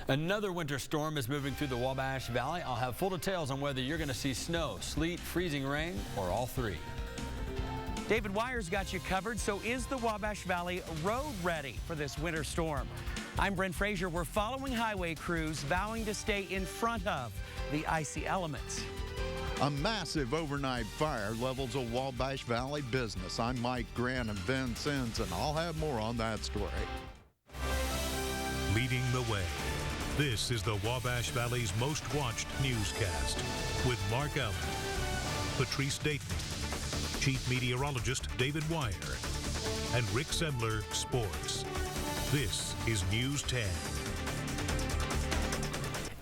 Another winter storm is moving through the Wabash Valley. I'll have full details on whether you're going to see snow, sleet, freezing rain, or all three. David Wire's got you covered. So is the Wabash Valley road ready for this winter storm? I'm Brent Frazier. We're following highway crews vowing to stay in front of the icy elements. A massive overnight fire levels a Wabash Valley business. I'm Mike Grant and Ben Sins, and I'll have more on that story. Leading the way, this is the Wabash Valley's most watched newscast with Mark Allen, Patrice Dayton, Chief Meteorologist David Wire, and Rick Semler, Sports. This is News 10.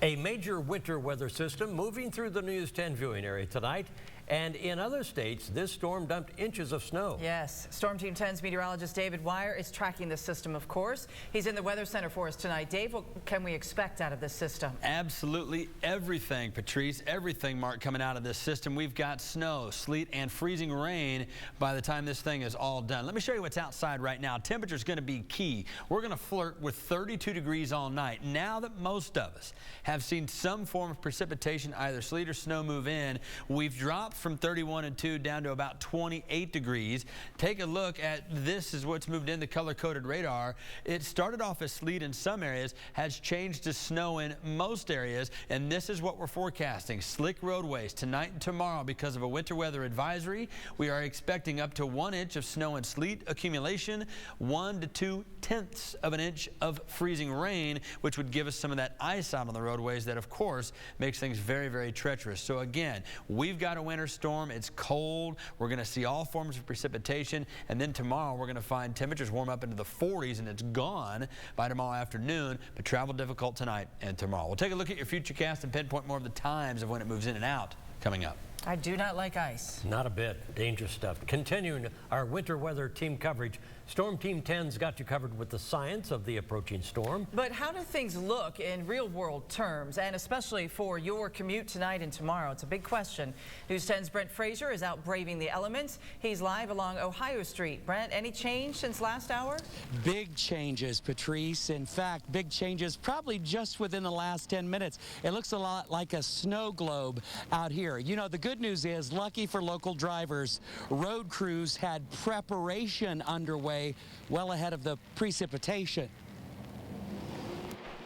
A major winter weather system moving through the News 10 viewing area tonight. And in other states, this storm dumped inches of snow. Yes. Storm Team 10's meteorologist David Wire is tracking the system, of course. He's in the Weather Center for us tonight. Dave, what can we expect out of this system? Absolutely everything, Patrice. Everything, Mark, coming out of this system. We've got snow, sleet, and freezing rain by the time this thing is all done. Let me show you what's outside right now. Temperature's going to be key. We're going to flirt with 32 degrees all night. Now that most of us have seen some form of precipitation, either sleet or snow, move in, we've dropped from 31 and 2 down to about 28 degrees. Take a look at this is what's moved in the color-coded radar. It started off as sleet in some areas, has changed to snow in most areas, and this is what we're forecasting. Slick roadways tonight and tomorrow because of a winter weather advisory. We are expecting up to 1 inch of snow and sleet accumulation, 1 to 2/10 of an inch of freezing rain, which would give us some of that ice out on the roadways that, of course, makes things very, very treacherous. So again, we've got a winter storm. It's cold. We're going to see all forms of precipitation, and then tomorrow we're going to find temperatures warm up into the 40s, and it's gone by tomorrow afternoon, but travel difficult tonight and tomorrow. We'll take a look at your futurecast and pinpoint more of the times of when it moves in and out coming up. I do not like ice. Not a bit. Dangerous stuff. Continuing our winter weather team coverage, Storm Team 10's got you covered with the science of the approaching storm. But how do things look in real-world terms, and especially for your commute tonight and tomorrow? It's a big question. News 10's Brent Frazier is out braving the elements. He's live along Ohio Street. Brent, any change since last hour? Big changes, Patrice. In fact, big changes probably just within the last 10 minutes. It looks a lot like a snow globe out here. You know, the good news is, lucky for local drivers, road crews had preparation underway well ahead of the precipitation.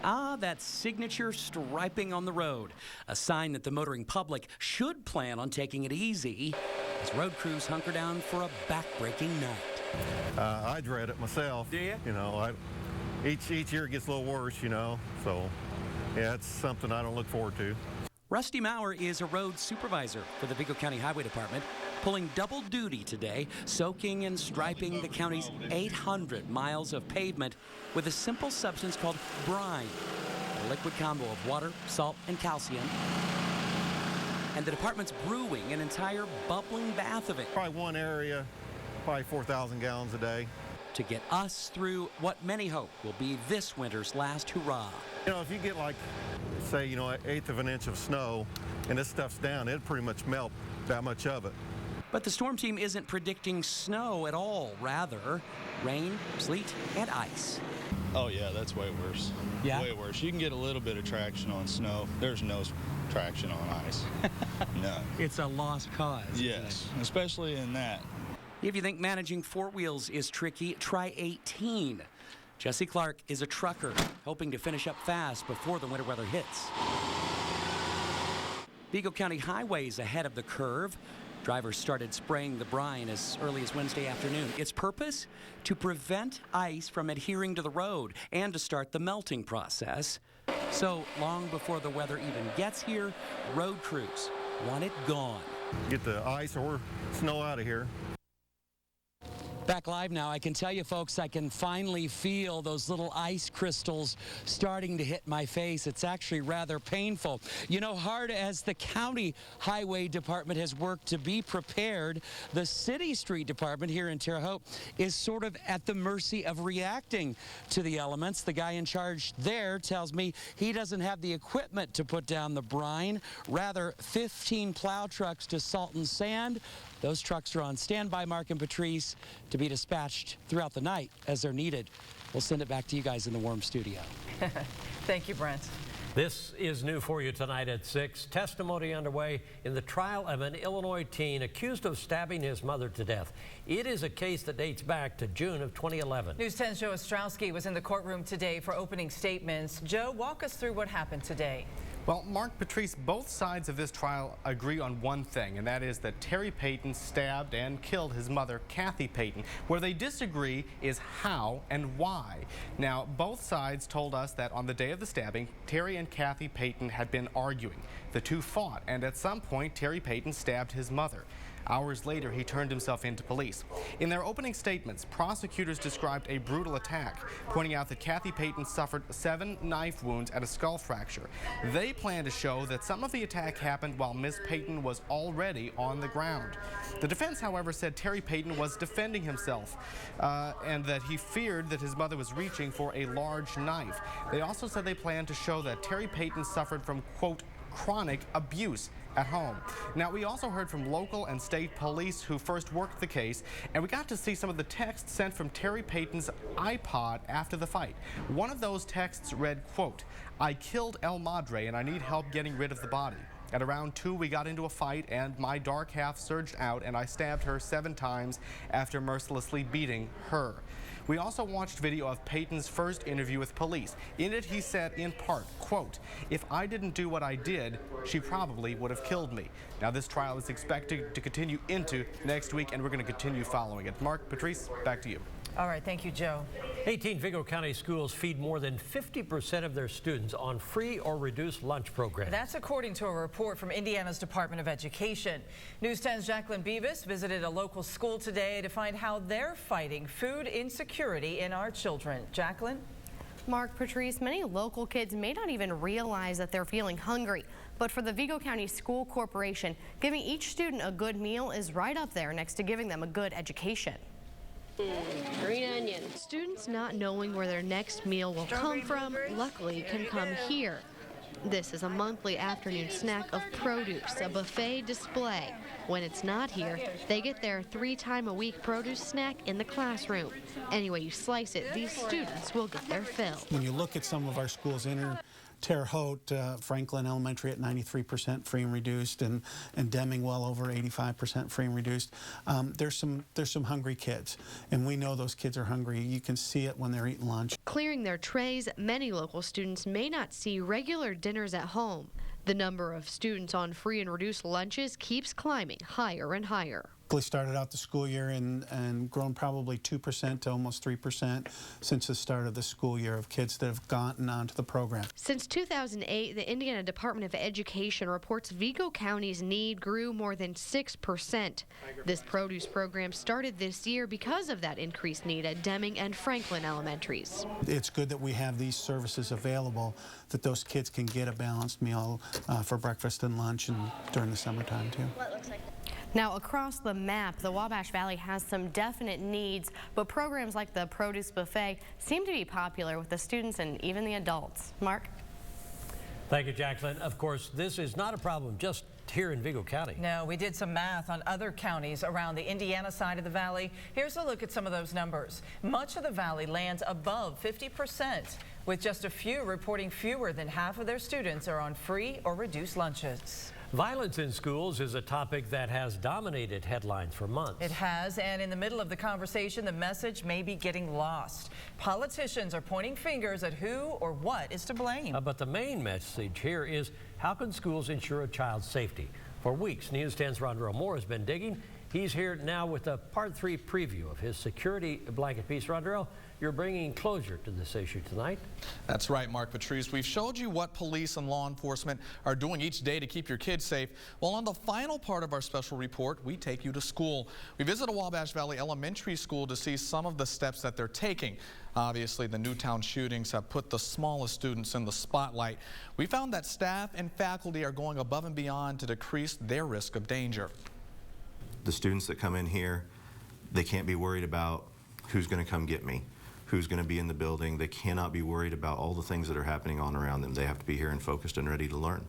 That signature striping on the road, a sign that the motoring public should plan on taking it easy as road crews hunker down for a backbreaking night. I dread it myself. Do you? You know, each year it gets a little worse, you know, so yeah, it's something I don't look forward to. Rusty Maurer is a road supervisor for the Vigo County Highway Department, pulling double duty today, soaking and striping the county's 800 miles of pavement with a simple substance called brine, a liquid combo of water, salt, and calcium. And the department's brewing an entire bubbling bath of it. Probably one area, probably 4,000 gallons a day. To get us through what many hope will be this winter's last hurrah. You know, if you get like, say, you know, 1/8 of an inch of snow and this stuff's down, it'd pretty much melt that much of it. But the storm team isn't predicting snow at all, rather rain, sleet, and ice. Oh yeah, that's way worse. Yeah? Way worse. You can get a little bit of traction on snow. There's no traction on ice. None. It's a lost cause. Yes, especially in that. If you think managing four wheels is tricky, try 18. Jesse Clark is a trucker, hoping to finish up fast before the winter weather hits. Vigo County Highways ahead of the curve. Drivers started spraying the brine as early as Wednesday afternoon. Its purpose? To prevent ice from adhering to the road and to start the melting process. So long before the weather even gets here, road crews want it gone. Get the ice or snow out of here. Back live now, I can tell you folks, I can finally feel those little ice crystals starting to hit my face. It's actually rather painful. You know, hard as the county highway department has worked to be prepared, the city street department here in Terre Haute is sort of at the mercy of reacting to the elements. The guy in charge there tells me he doesn't have the equipment to put down the brine, rather 15 plow trucks to salt and sand. Those trucks are on standby, Mark and Patrice, to be dispatched throughout the night as they're needed. we'll send it back to you guys in the warm studio. Thank you, Brent. This is new for you tonight at 6. Testimony underway in the trial of an Illinois teen accused of stabbing his mother to death. It is a case that dates back to June of 2011. News 10's Joe Ostrowski was in the courtroom today for opening statements. Joe, walk us through what happened today. Well, Mark, Patrice, both sides of this trial agree on one thing, and that is that Terry Payton stabbed and killed his mother, Kathy Payton. Where they disagree is how and why. Now, both sides told us that on the day of the stabbing, Terry and Kathy Payton had been arguing. The two fought, and at some point, Terry Payton stabbed his mother. Hours later, he turned himself into police. In their opening statements, prosecutors described a brutal attack, pointing out that Kathy Payton suffered 7 knife wounds and a skull fracture. They plan to show that some of the attack happened while Miss Payton was already on the ground. The defense, however, said Terry Payton was defending himself and that he feared that his mother was reaching for a large knife. They also said they planned to show that Terry Payton suffered from, quote, chronic abuse at home. Now, we also heard from local and state police who first worked the case, and we got to see some of the texts sent from Terry Payton's iPod after the fight. One of those texts read, quote, "I killed El Madre and I need help getting rid of the body. At around 2, we got into a fight and my dark half surged out and I stabbed her 7 times after mercilessly beating her." We also watched video of Payton's first interview with police. In it, he said in part, quote, "If I didn't do what I did, she probably would have killed me." Now, this trial is expected to continue into next week, and we're going to continue following it. Mark, Patrice, back to you. All right, thank you, Joe. 18 Vigo County schools feed more than 50% of their students on free or reduced lunch programs. That's according to a report from Indiana's Department of Education. News 10's Jacqueline Beavis visited a local school today to find how they're fighting food insecurity in our children. Jacqueline? Mark, Patrice, many local kids may not even realize that they're feeling hungry. But for the Vigo County School Corporation, giving each student a good meal is right up there next to giving them a good education. Green onion. Students not knowing where their next meal will come from, luckily can come here. This is a monthly afternoon snack of produce, a buffet display. When it's not here, they get their 3-time-a-week produce snack in the classroom. Any way you slice it, these students will get their fill. When you look at some of our schools, Terre Haute, Franklin Elementary at 93% free and reduced, and Deming well over 85% free and reduced. There's some hungry kids, and we know those kids are hungry. You can see it when they're eating lunch. Clearing their trays, many local students may not see regular dinners at home. The number of students on free and reduced lunches keeps climbing higher and higher. We started out the school year and grown probably 2% to almost 3% since the start of the school year of kids that have gotten onto the program. Since 2008, the Indiana Department of Education reports Vigo County's need grew more than 6%. This produce program started this year because of that increased need at Deming and Franklin Elementaries. It's good that we have these services available, that those kids can get a balanced meal for breakfast and lunch and during the summertime too. Now, across the map, the Wabash Valley has some definite needs, but programs like the Produce Buffet seem to be popular with the students and even the adults. Mark? Thank you, Jacqueline. Of course, this is not a problem just here in Vigo County. No, we did some math on other counties around the Indiana side of the valley. Here's a look at some of those numbers. Much of the valley lands above 50%, with just a few reporting fewer than half of their students are on free or reduced lunches. Violence in schools is a topic that has dominated headlines for months. It has, and in the middle of the conversation, the message may be getting lost. Politicians are pointing fingers at who or what is to blame. But the main message here is, how can schools ensure a child's safety? For weeks, News 10's Rondell Moore has been digging. He's here now with a Part 3 preview of his security blanket piece. Rondell, you're bringing closure to this issue tonight. That's right, Mark, Patrice. We've showed you what police and law enforcement are doing each day to keep your kids safe. Well, on the final part of our special report, we take you to school. We visit a Wabash Valley Elementary School to see some of the steps that they're taking. Obviously, the Newtown shootings have put the smallest students in the spotlight. We found that staff and faculty are going above and beyond to decrease their risk of danger. The students that come in here, they can't be worried about who's going to come get me, who's going to be in the building. They cannot be worried about all the things that are happening on around them. They have to be here and focused and ready to learn.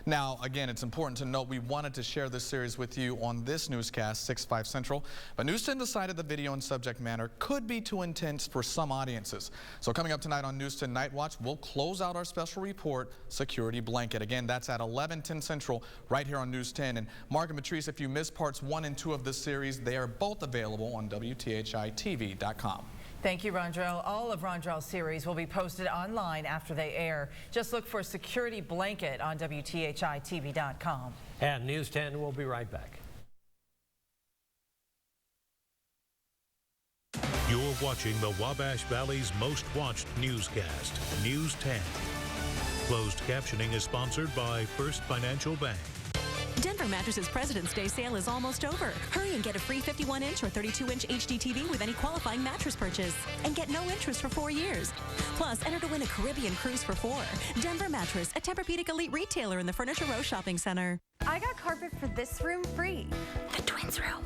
Now, again, it's important to note we wanted to share this series with you on this newscast, 6/5 Central, but News 10 decided the video and subject matter could be too intense for some audiences. So coming up tonight on News 10 Night Watch, we'll close out our special report, Security Blanket. Again, that's at 11/10 Central right here on News 10. And Mark and Patrice, if you missed parts 1 and 2 of this series, they are both available on WTHI-TV.com. Thank you, Rondrell. All of Rondrell's series will be posted online after they air. Just look for Security Blanket on WTHI-TV.com. And News 10 will be right back. You're watching the Wabash Valley's most watched newscast, News 10. Closed captioning is sponsored by First Financial Bank. Denver Mattresses President's Day sale is almost over. Hurry and get a free 51-inch or 32-inch HD TV with any qualifying mattress purchase. And get no interest for 4 years. Plus, enter to win a Caribbean cruise for 4. Denver Mattress, a Tempur-Pedic elite retailer in the Furniture Row Shopping Center. I got carpet for this room free. The twins room,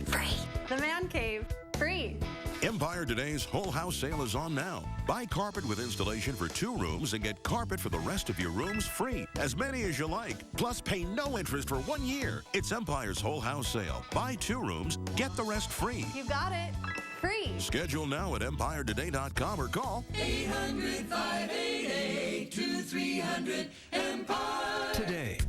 free. The man cave, free. Empire Today's whole house sale is on now. Buy carpet with installation for 2 rooms and get carpet for the rest of your rooms free. As many as you like. Plus, pay no interest for 1 year. It's Empire's whole house sale. Buy 2 rooms, get the rest free. You got it. Free. Schedule now at EmpireToday.com or call 800-588-2300 Today.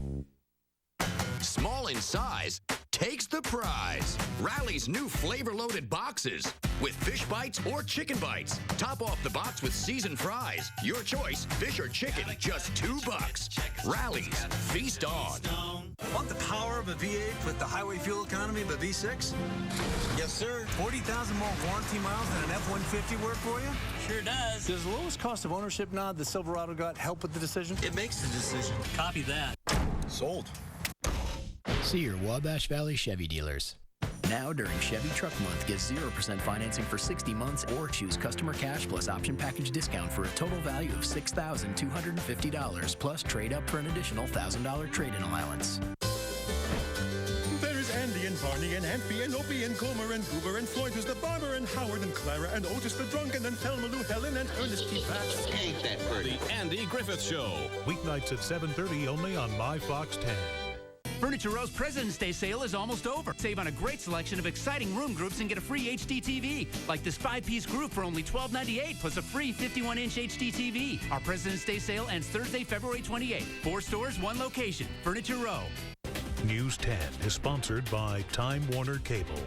Small in size takes the prize. Rally's new flavor-loaded boxes with fish bites or chicken bites. Top off the box with seasoned fries. Your choice, fish or chicken, just $2. Rally's, feast on. Want the power of a V8 with the highway fuel economy of a V6? Yes, sir. 40,000 more warranty miles than an F-150 work for you? Sure does. Does the lowest cost of ownership nod the Silverado got help with the decision? It makes the decision. Copy that. Sold. See your Wabash Valley Chevy dealers. Now during Chevy Truck Month, get 0% financing for 60 months or choose customer cash plus option package discount for a total value of $6,250 plus trade up for an additional $1,000 trade-in allowance. There's Andy and Barney and Ampy and Opie and Gomer and Goober and Floyd who's the barber and Howard and Clara and Otis the drunk and then Thelma Lou Helen and Ernest T. Bax. Ain't that pretty? The Andy Griffith Show. Weeknights at 7:30 only on My Fox 10. Furniture Row's President's Day sale is almost over. Save on a great selection of exciting room groups and get a free HD TV. Like this 5-piece group for only $12.98 plus a free 51-inch HD TV. Our President's Day sale ends Thursday, February 28th. 4 stores, 1 location. Furniture Row. News 10 is sponsored by Time Warner Cable.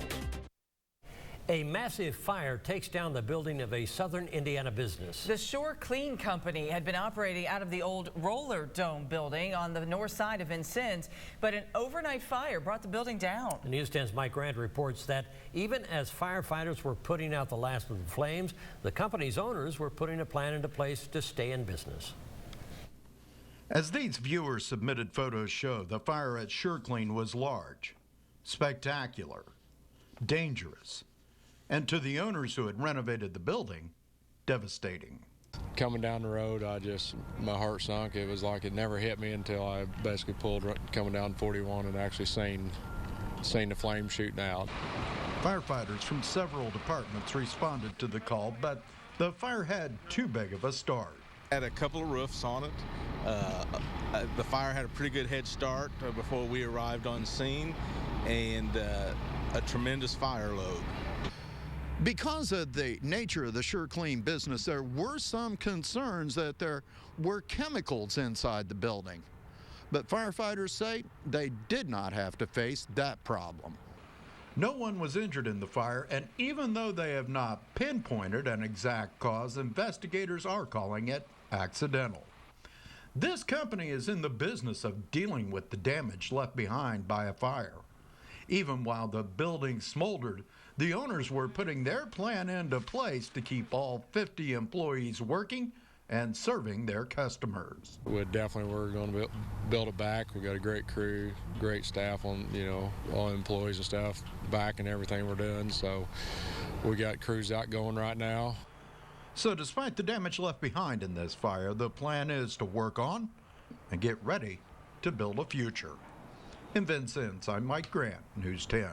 A massive fire takes down the building of a southern Indiana business. The Shore Clean Company had been operating out of the old Roller Dome building on the north side of Vincennes, but an overnight fire brought the building down. News 10's Mike Grant reports that even as firefighters were putting out the last of the flames, the company's owners were putting a plan into place to stay in business. As these viewers submitted photos show, the fire at Shore Clean was large, spectacular, dangerous, and to the owners who had renovated the building, devastating. Coming down the road, my heart sunk. It was like it never hit me until I basically pulled coming down 41 and actually seen the flames shooting out. Firefighters from several departments responded to the call, but the fire had too big of a start. Had a couple of roofs on it. The fire had a pretty good head start before we arrived on scene, and a tremendous fire load. Because of the nature of the Shore Clean business, there were some concerns that there were chemicals inside the building. But firefighters say they did not have to face that problem. No one was injured in the fire, and even though they have not pinpointed an exact cause, investigators are calling it accidental. This company is in the business of dealing with the damage left behind by a fire. Even while the building smoldered, the owners were putting their plan into place to keep all 50 employees working and serving their customers. We definitely were going to build it back. We got a great crew, great staff on, all employees and stuff back and everything we're doing. So we got crews out going right now. So despite the damage left behind in this fire, the plan is to work on and get ready to build a future. In Vincennes, I'm Mike Grant, News 10.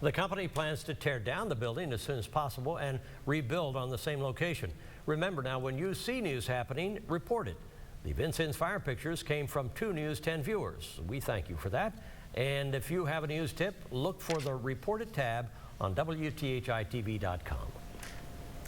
The company plans to tear down the building as soon as possible and rebuild on the same location. Remember now, when you see news happening, report it. The Vincennes fire pictures came from 2 News 10 viewers. We thank you for that. And if you have a news tip, look for the Report It tab on WTHI-TV.com.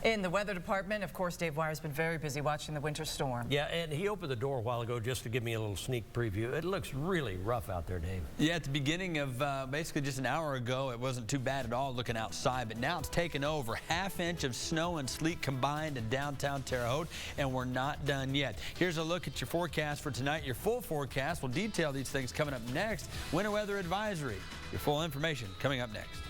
In the weather department, of course, Dave Wyer's been very busy watching the winter storm. Yeah, and he opened the door a while ago just to give me a little sneak preview. It looks really rough out there, Dave. Yeah, at the beginning of basically just an hour ago, it wasn't too bad at all looking outside, but now it's taken over. ½ inch of snow and sleet combined in downtown Terre Haute, and we're not done yet. Here's a look at your forecast for tonight. Your full forecast will detail these things coming up next. Winter weather advisory. Your full information coming up next.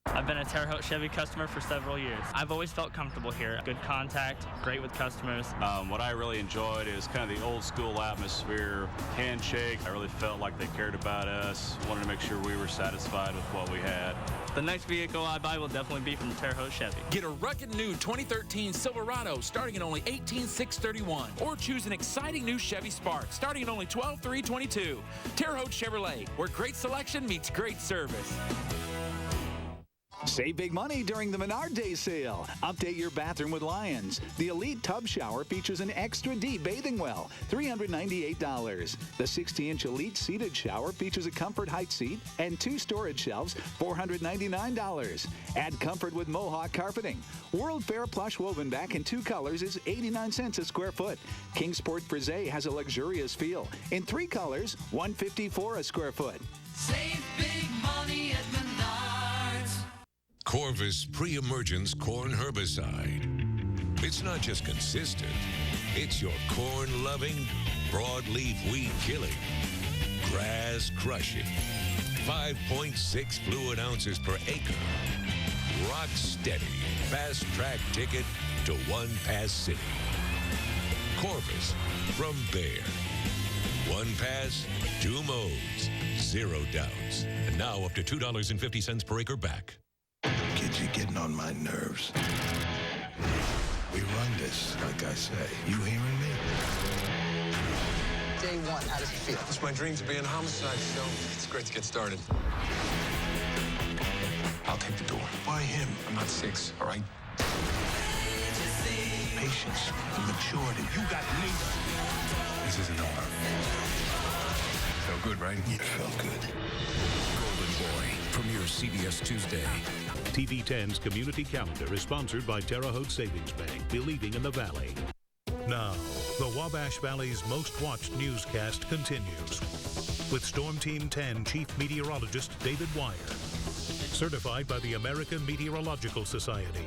I've been a Terre Haute Chevy customer for several years. I've always felt comfortable here. Good contact, great with customers. What I really enjoyed is kind of the old school atmosphere, handshake. I really felt like they cared about us, wanted to make sure we were satisfied with what we had. The next vehicle I buy will definitely be from Terre Haute Chevy. Get a rugged new 2013 Silverado starting at only $18,631, or choose an exciting new Chevy Spark starting at only $12,322. Terre Haute Chevrolet, where great selection meets great service. Save big money during the Menard Day sale. Update your bathroom with Lions. The Elite Tub Shower features an extra deep bathing well, $398. The 60-inch Elite Seated Shower features a comfort height seat and 2 storage shelves, $499. Add comfort with Mohawk carpeting. World Fair plush woven back in 2 colors is 89 cents a square foot. Kingsport Frisee has a luxurious feel. In 3 colors, $154 a square foot. Save big money at Menards. Corvus pre-emergence corn herbicide. It's not just consistent, it's your corn-loving, broadleaf weed killing, grass crushing, 5.6 fluid ounces per acre. Rock steady, fast track ticket to One Pass City. Corvus from Bayer. 1 pass, 2 mows, 0 doubts. And now up to $2.50 per acre back. Kids, you're getting on my nerves. We run this, like I say. You hearing me? Day 1, how does it feel? It's my dream to be in homicide, so it's great to get started. I'll take the door. Why him? I'm not 6, all right? Patience and maturity. You got me. This isn't over. Felt good, right? It felt good. Golden Boy premieres CBS Tuesday. TV 10's community calendar is sponsored by Terre Haute Savings Bank, believing in the Valley. Now, the Wabash Valley's most watched newscast continues with Storm Team 10 Chief Meteorologist David Wire, certified by the American Meteorological Society.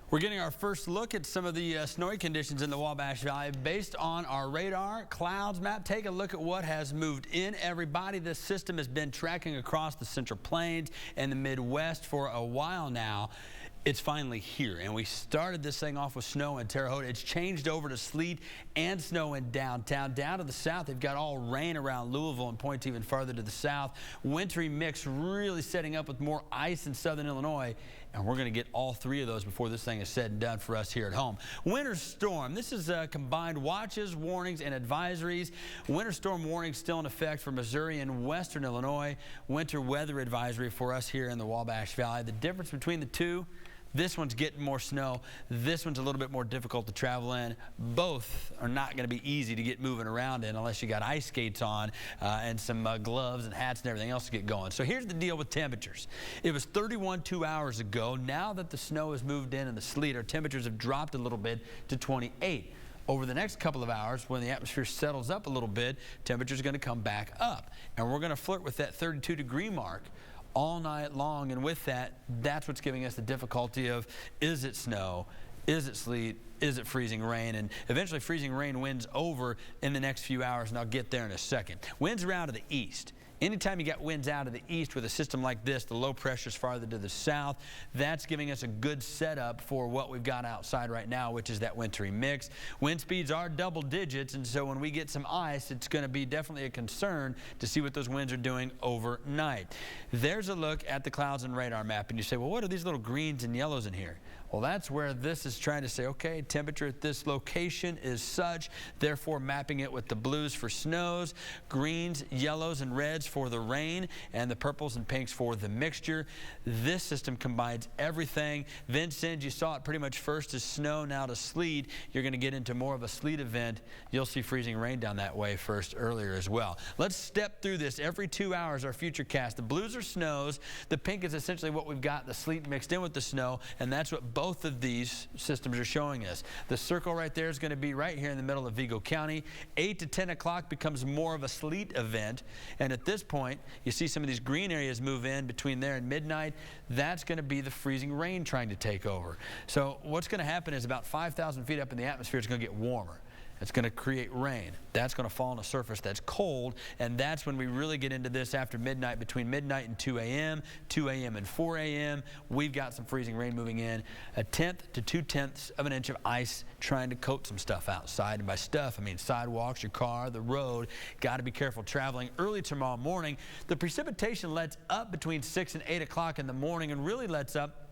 We're getting our first look at some of the snowy conditions in the Wabash Valley based on our radar clouds map. Take a look at what has moved in, everybody. This system has been tracking across the Central Plains and the Midwest for a while now. It's finally here, and we started this thing off with snow in Terre Haute. It's changed over to sleet and snow in downtown. Down to the south, they've got all rain around Louisville and points even farther to the south. Wintry mix really setting up with more ice in southern Illinois, and we're going to get all 3 of those before this thing is said and done for us here at home. Winter storm. This is combined watches, warnings, and advisories. Winter storm warnings still in effect for Missouri and western Illinois. Winter weather advisory for us here in the Wabash Valley. The difference between the two: this one's getting more snow. This one's a little bit more difficult to travel in. Both are not going to be easy to get moving around in unless you got ice skates on and some gloves and hats and everything else to get going. So here's the deal with temperatures. It was 31 2 hours ago. Now that the snow has moved in and the sleet, our temperatures have dropped a little bit to 28. Over the next couple of hours, when the atmosphere settles up a little bit, temperatures are going to come back up. And we're going to flirt with that 32-degree mark all night long, and with that, that's what's giving us the difficulty of, is it snow, is it sleet, is it freezing rain? And eventually freezing rain wins over in the next few hours, and I'll get there in a second. Winds are out of the east. Anytime you got winds out of the east with a system like this, the low pressure's farther to the south. That's giving us a good setup for what we've got outside right now, which is that wintry mix. Wind speeds are double digits, and so when we get some ice, it's going to be definitely a concern to see what those winds are doing overnight. There's a look at the clouds and radar map, and you say, well, what are these little greens and yellows in here? Well, that's where this is trying to say, okay, temperature at this location is such, therefore mapping it with the blues for snows, greens, yellows, and reds for the rain, and the purples and pinks for the mixture. This system combines everything. Vincent, you saw it pretty much first as snow, now to sleet. You're going to get into more of a sleet event. You'll see freezing rain down that way first earlier as well. Let's step through this every 2 hours, our future cast. The blues are snows. The pink is essentially what we've got, the sleet mixed in with the snow, and that's what both of these systems are showing us. The circle right there is going to be right here in the middle of Vigo County. 8 to 10 o'clock becomes more of a sleet event, and at this point you see some of these green areas move in between there and midnight. That's going to be the freezing rain trying to take over. So what's going to happen is about 5,000 feet up in the atmosphere, it's going to get warmer. It's going to create rain. That's going to fall on a surface that's cold, and that's when we really get into this after midnight, between midnight and 2 a.m., 2 a.m. and 4 a.m. We've got some freezing rain moving in. 1/10 to 2/10 of an inch of ice trying to coat some stuff outside. And by stuff, I mean sidewalks, your car, the road. Got to be careful traveling early tomorrow morning. The precipitation lets up between 6 and 8 o'clock in the morning and really lets up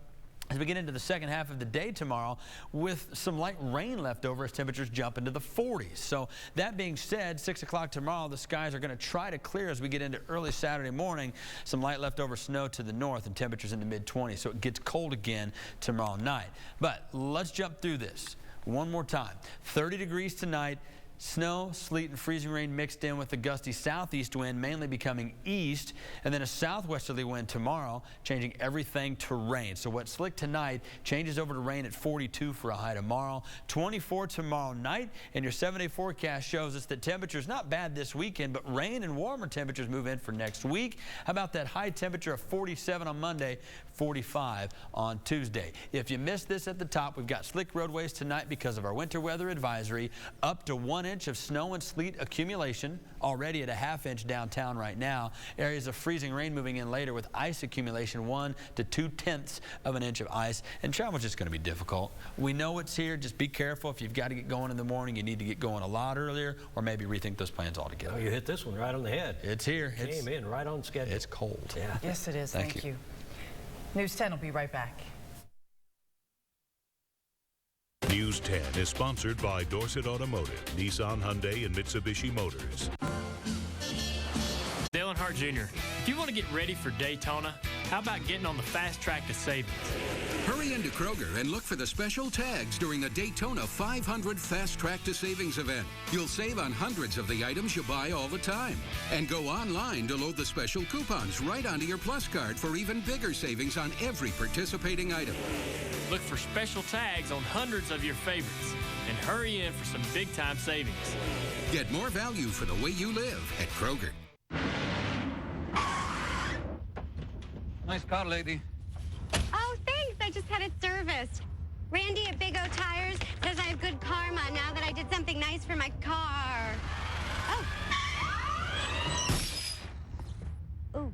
as we get into the second half of the day tomorrow with some light rain left over as temperatures jump into the 40s. So that being said, 6 o'clock tomorrow, the skies are going to try to clear as we get into early Saturday morning. Some light leftover snow to the north and temperatures in the mid-20s. So it gets cold again tomorrow night. But let's jump through this one more time. 30 degrees tonight. Snow, sleet, and freezing rain mixed in with a gusty southeast wind, mainly becoming east, and then a southwesterly wind tomorrow, changing everything to rain. So what's slick tonight changes over to rain at 42 for a high tomorrow, 24 tomorrow night, and your 7-day forecast shows us that temperatures not bad this weekend, but rain and warmer temperatures move in for next week. How about that high temperature of 47 on Monday, 45 on Tuesday? If you missed this at the top, we've got slick roadways tonight because of our winter weather advisory, up to 1 inch of snow and sleet accumulation, already at a ½ inch downtown right now. Areas of freezing rain moving in later with ice accumulation, 1 to 2/10 of an inch of ice, and travel's just going to be difficult. We know it's here. Just be careful. If you've got to get going in the morning, you need to get going a lot earlier, or maybe rethink those plans altogether. Oh, you hit this one right on the head. It's here. Came in right on schedule. It's cold. Yeah. Yes, it is. Thank you. News 10 will be right back. News 10 is sponsored by Dorset Automotive, Nissan, Hyundai, and Mitsubishi Motors. Dale Earnhardt Jr., if you want to get ready for Daytona, how about getting on the fast track to savings? Hurry into Kroger and look for the special tags during the Daytona 500 Fast Track to Savings event. You'll save on hundreds of the items you buy all the time. And go online to load the special coupons right onto your Plus card for even bigger savings on every participating item. Look for special tags on hundreds of your favorites and hurry in for some big-time savings. Get more value for the way you live at Kroger. Nice car, lady. Oh, thanks. I just had it serviced. Randy at Big O Tires says I have good karma now that I did something nice for my car. Oh. Ooh.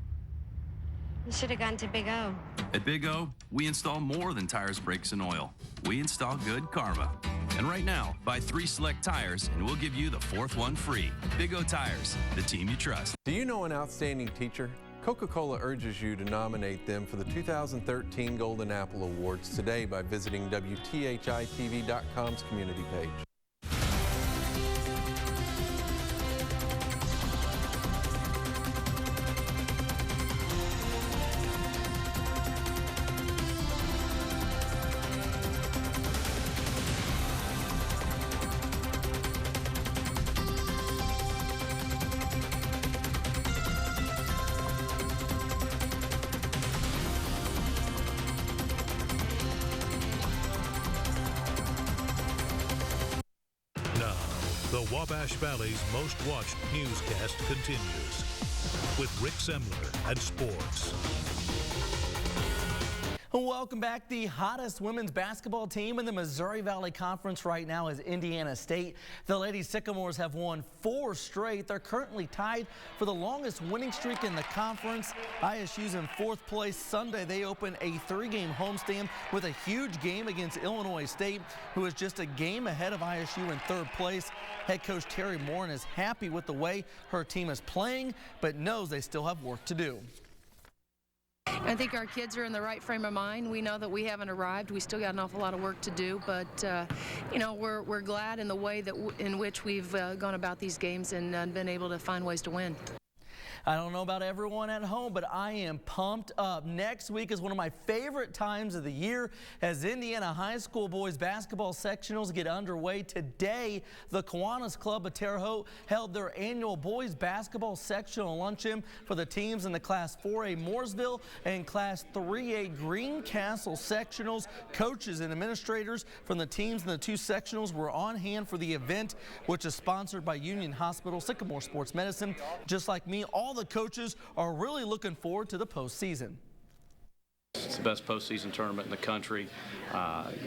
You should have gone to Big O. At Big O, we install more than tires, brakes, and oil. We install good karma. And right now, buy 3 select tires and we'll give you the 4th one free. Big O Tires, the team you trust. Do you know an outstanding teacher? Coca-Cola urges you to nominate them for the 2013 Golden Apple Awards today by visiting WTHI-TV.com's community page. The Wabash Valley's most watched newscast continues with Rick Semler and sports. Welcome back. The hottest women's basketball team in the Missouri Valley Conference right now is Indiana State. The Lady Sycamores have won 4 straight. They're currently tied for the longest winning streak in the conference. ISU's in 4th place. Sunday, they open a 3-game homestand with a huge game against Illinois State, who is just a game ahead of ISU in 3rd place. Head coach Terry Morin is happy with the way her team is playing, but knows they still have work to do. I think our kids are in the right frame of mind. We know that we haven't arrived. We still got an awful lot of work to do, but you know, we're glad in the way that in which we've gone about these games and been able to find ways to win. I don't know about everyone at home, but I am pumped up. Next week is one of my favorite times of the year as Indiana High School boys basketball sectionals get underway. Today, the Kiwanis Club of Terre Haute held their annual boys basketball sectional luncheon for the teams in the Class 4A Mooresville and Class 3A Greencastle sectionals. Coaches and administrators from the teams in the two sectionals were on hand for the event, which is sponsored by Union Hospital Sycamore Sports Medicine. Just like me, all the coaches are really looking forward to the postseason. It's the best postseason tournament in the country.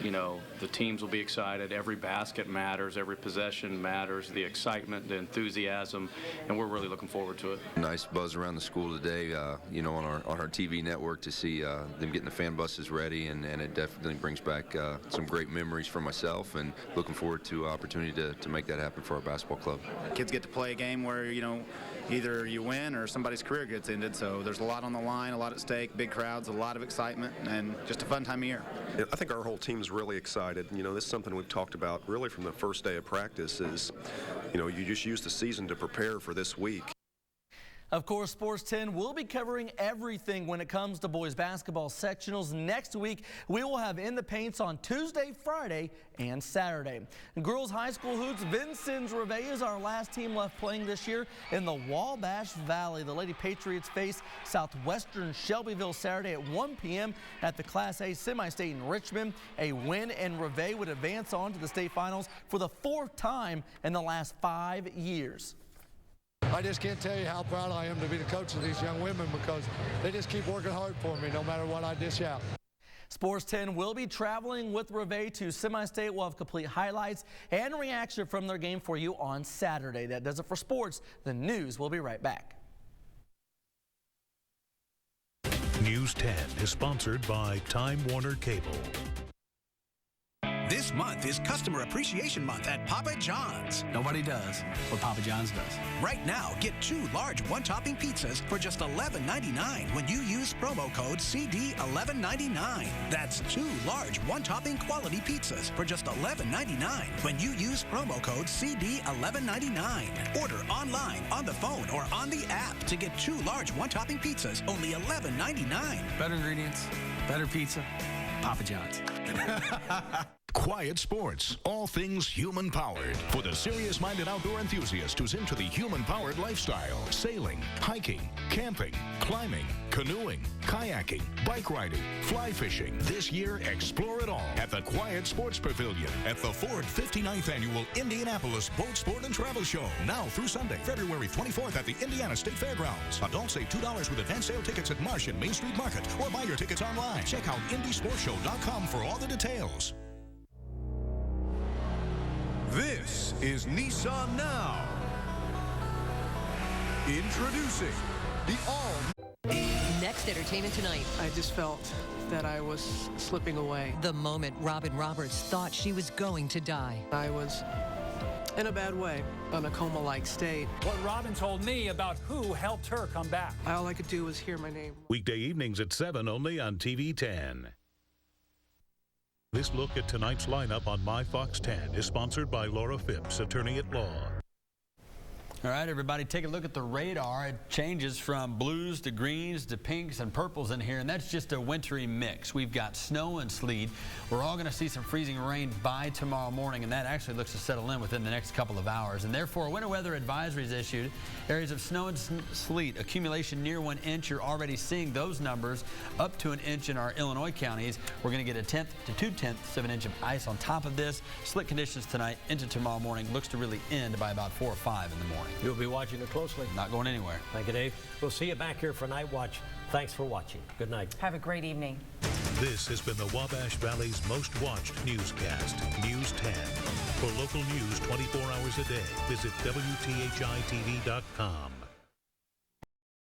You know, the teams will be excited. Every basket matters. Every possession matters. The excitement, the enthusiasm, and we're really looking forward to it. Nice buzz around the school today, you know, on our TV network to see them getting the fan buses ready, and it definitely brings back some great memories for myself, and looking forward to opportunity to make that happen for our basketball club. Kids get to play a game where, you know, either you win or somebody's career gets ended, so there's a lot on the line, a lot at stake, big crowds, a lot of excitement, and just a fun time of year. I think our whole team's really excited. You know, this is something we've talked about really from the first day of practice is, you know, you just use the season to prepare for this week. Of course, Sports 10 will be covering everything when it comes to boys basketball sectionals. Next week, we will have In the Paints on Tuesday, Friday, and Saturday. Girls High School hoops, Vincennes Reveille is our last team left playing this year in the Wabash Valley. The Lady Patriots face Southwestern Shelbyville Saturday at 1 p.m. at the Class A semi-state in Richmond. A win and Reveille would advance on to the state finals for the 4th time in the last 5 years. I just can't tell you how proud I am to be the coach of these young women because they just keep working hard for me no matter what I dish out. Sports 10 will be traveling with Reveille to semi-state. We'll have complete highlights and reaction from their game for you on Saturday. That does it for sports. The news will be right back. News 10 is sponsored by Time Warner Cable. This month is Customer Appreciation Month at Papa John's. Nobody does what Papa John's does. Right now, get 2 large one-topping pizzas for just $11.99 when you use promo code CD1199. That's 2 large one-topping quality pizzas for just $11.99 when you use promo code CD1199. Order online, on the phone, or on the app to get 2 large one-topping pizzas, only $11.99. Better ingredients, better pizza, Papa John's. Quiet Sports, all things human-powered. For the serious-minded outdoor enthusiast who's into the human-powered lifestyle. Sailing, hiking, camping, climbing, canoeing, kayaking, bike riding, fly fishing. This year, explore it all at the Quiet Sports Pavilion at the Ford 59th Annual Indianapolis Boat Sport and Travel Show. Now through Sunday, February 24th at the Indiana State Fairgrounds. Adults save $2 with advance sale tickets at Marsh and Main Street Market, or buy your tickets online. Check out IndySportsShow.com for all the details. This is Nissan Now. Introducing the all. Next entertainment tonight. I just felt that I was slipping away. The moment Robin Roberts thought she was going to die. I was in a bad way, in a coma-like state. What Robin told me about who helped her come back. All I could do was hear my name. Weekday evenings at 7 only on TV 10. This look at tonight's lineup on My Fox 10 is sponsored by Laura Phipps, attorney at law. All right, everybody, take a look at the radar. It changes from blues to greens to pinks and purples in here, and that's just a wintry mix. We've got snow and sleet. We're all going to see some freezing rain by tomorrow morning, and that actually looks to settle in within the next couple of hours. And therefore, winter weather advisory is issued. Areas of snow and sleet, accumulation near 1 inch. You're already seeing those numbers up to 1 inch in our Illinois counties. We're going to get 1/10 to 2/10 of an inch of ice on top of this. Slick conditions tonight into tomorrow morning. Looks to really end by about 4 or 5 in the morning. You'll be watching it closely. Not going anywhere. Thank you, Dave. We'll see you back here for Night Watch. Thanks for watching. Good night. Have a great evening. This has been the Wabash Valley's most watched newscast, News 10. For local news 24 hours a day, visit WTHI-TV.com.